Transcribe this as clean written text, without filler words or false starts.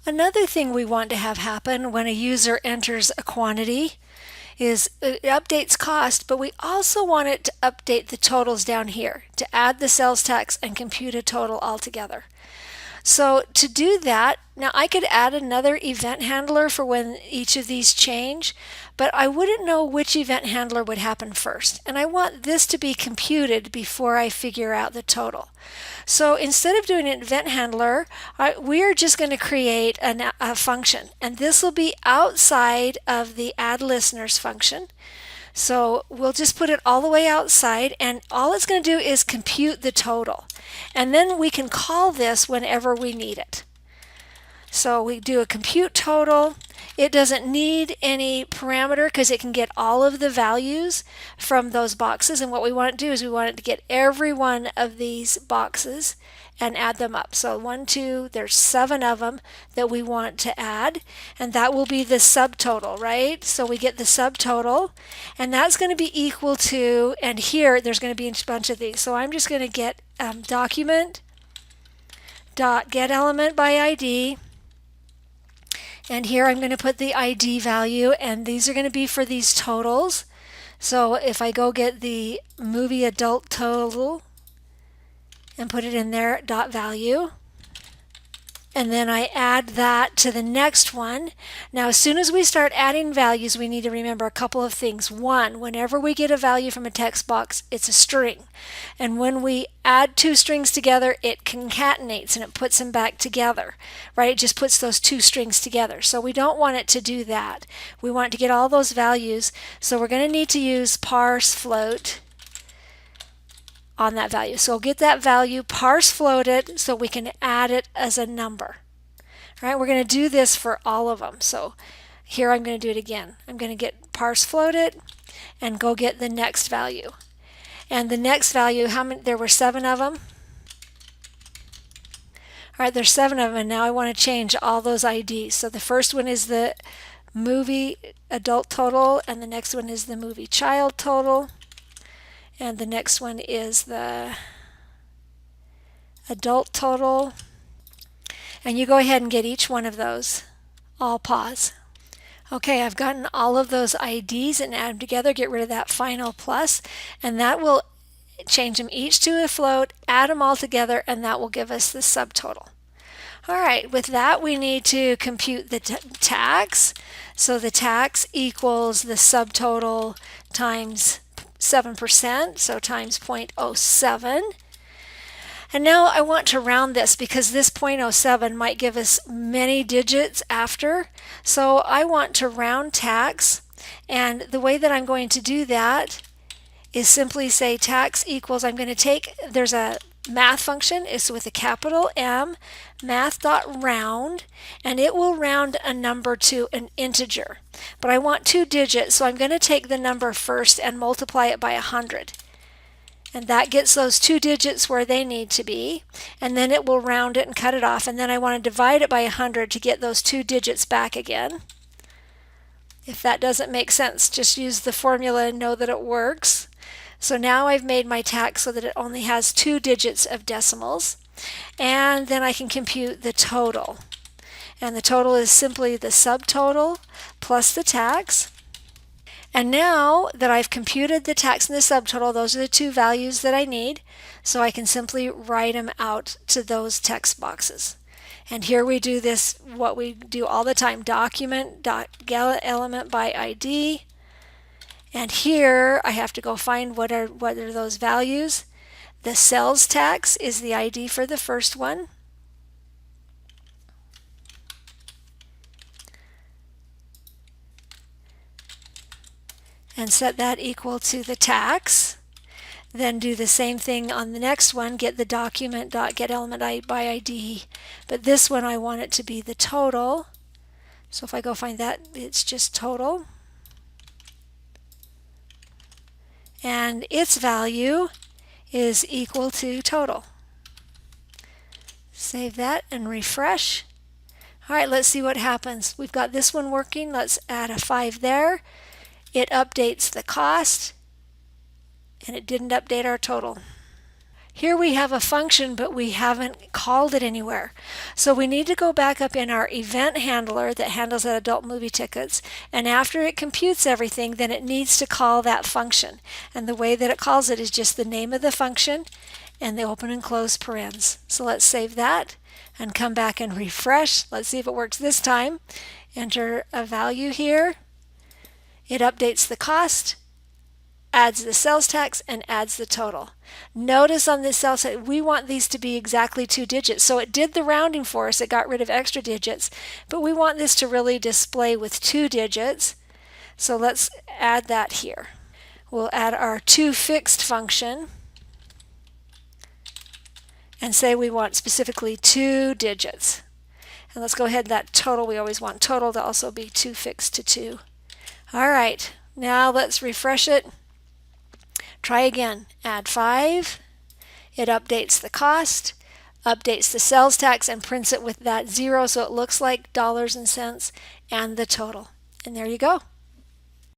Another thing we want to have happen when a user enters a quantity is it updates cost, but we also want it to update the totals down here to add the sales tax and compute a total altogether. So to do that, now I could add another event handler for when each of these change, but I wouldn't know which event handler would happen first. And I want this to be computed before I figure out the total. So instead of doing an event handler, we are just going to create a function. And this will be outside of the add listeners function. So we'll just put it all the way outside, and all it's going to do is compute the total. And then we can call this whenever we need it. So we do a compute total. It doesn't need any parameter because it can get all of the values from those boxes. And what we want to do is we want it to get every one of these boxes and add them up. So 1, 2, there's 7 of them that we want to add, and that will be the subtotal, right? So we get the subtotal, and that's going to be equal to, and here there's going to be a bunch of these. So I'm just going to get document dot get element by ID, and here I'm going to put the ID value, and these are going to be for these totals. So if I go get the movie adult total and put it in there, dot value, and then I add that to the next one. Now as soon as we start adding values, we need to remember a couple of things. One, whenever we get a value from a text box, it's a string. And when we add two strings together, it concatenates and it puts them back together, right? It just puts those two strings together. So we don't want it to do that. We want to get all those values. So we're going to need to use parse float on that value. So we'll get that value, parse float it, so we can add it as a number. All right, we're going to do this for all of them. So here I'm going to do it again. I'm going to get parse float it and go get the next value. And the next value, how many? There were 7 of them. All right, there's 7 of them, and now I want to change all those IDs. So the first one is the movie adult total, and the next one is the movie child total. And the next one is the adult total. And you go ahead and get each one of those. I'll pause. Okay, I've gotten all of those IDs and add them together, get rid of that final plus, and that will change them each to a float, add them all together, and that will give us the subtotal. All right, with that we need to compute the tax. So the tax equals the subtotal times 7%, so times 0.07. And now I want to round this because this 0.07 might give us many digits after. So I want to round tax, and the way that I'm going to do that is simply say tax equals, I'm going to take, there's a math function, it's with a capital M, math.round, and it will round a number to an integer. But I want 2 digits, so I'm going to take the number first and multiply it by 100. And that gets those 2 digits where they need to be, and then it will round it and cut it off, and then I want to divide it by 100 to get those 2 digits back again. If that doesn't make sense, just use the formula and know that it works. So now I've made my tax so that it only has 2 digits of decimals, and then I can compute the total. And the total is simply the subtotal plus the tax. And now that I've computed the tax and the subtotal, those are the 2 values that I need, so I can simply write them out to those text boxes. And here we do this, what we do all the time, document.get element by ID. And here I have to go find what are those values. The sales tax is the ID for the first one. And set that equal to the tax. Then do the same thing on the next one, get the document.get element by ID. But this one I want it to be the total. So if I go find that, it's just total. And its value is equal to total. Save that and refresh. All right, let's see what happens. We've got this one working. Let's add a 5 there. It updates the cost, and it didn't update our total. Here we have a function, but we haven't called it anywhere. So we need to go back up in our event handler that handles that adult movie tickets, and after it computes everything, then it needs to call that function. And the way that it calls it is just the name of the function and the open and close parens. So let's save that and come back and refresh. Let's see if it works this time. Enter a value here. It updates the cost, adds the sales tax, and adds the total. Notice on this sales tax, we want these to be exactly 2 digits. So it did the rounding for us. It got rid of extra digits, but we want this to really display with 2 digits. So let's add that here. We'll add our toFixed function and say we want specifically 2 digits. And let's go ahead, that total, we always want total to also be toFixed to 2. All right, now let's refresh it. Try again. Add 5. It updates the cost, updates the sales tax, and prints it with that 0 so it looks like dollars and cents, and the total. And there you go.